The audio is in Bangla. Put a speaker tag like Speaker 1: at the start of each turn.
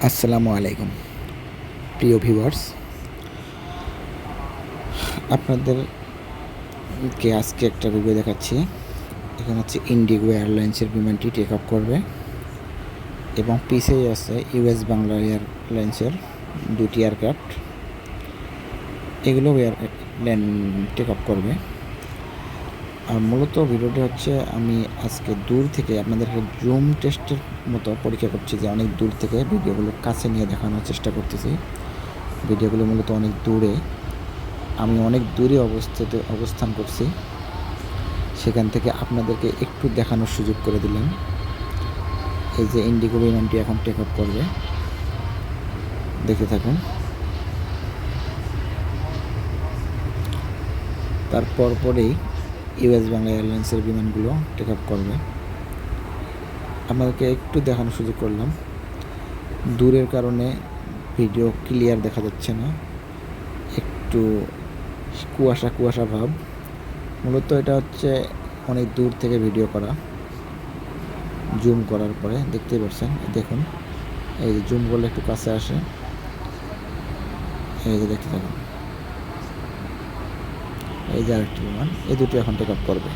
Speaker 1: আসসালামু আলাইকুম প্রিয় ভিউয়ার্স, আপনাদেরকে আজকে একটা রিভিউ দেখাচ্ছি। এখানে হচ্ছে ইন্ডিগো এয়ারলাইন্সের বিমানটি টেক অফ করবে এবং পিছেই আছে ইউএস বাংলা এয়ারলাইন্সের দুটি এয়ারক্রাফট। এগুলো টেক অফ করবে। আর মূলত ভিডিওটি হচ্ছে আমি আজকে দূর থেকে আপনাদেরকে জুম টেস্টের মতো পরীক্ষা করছি, যে অনেক দূর থেকে ভিডিওগুলো কাছে নিয়ে দেখানোর চেষ্টা করতেছি। ভিডিওগুলো মূলত অনেক দূরে, আমি অনেক দূরে অবস্থান করছি, সেখান থেকে আপনাদেরকে একটু দেখানোর সুযোগ করে দিলাম। এই যে ইন্ডিগো বিমানটি এখন টেক অফ করবে, দেখতে থাকুন। তারপর পরেই ইউএস বাংলা এয়ারলাইন্সের বিমানগুলো টেক অফ করবে। আপনাদেরকে একটু দেখানোর সুযোগ করলাম। দূরের কারণে ভিডিও ক্লিয়ার দেখা যাচ্ছে না, একটু কুয়াশা কুয়াশা ভাব। মূলত এটা হচ্ছে অনেক দূর থেকে ভিডিও করা। জুম করার পরে দেখতেই পাচ্ছেন, দেখুন এই যে জুম করলে একটু কাছে আসে, এই যে দেখতে থাকুন। এই যে আরেকটি বিমান, এই দুটি এখন টেক অফ করবে।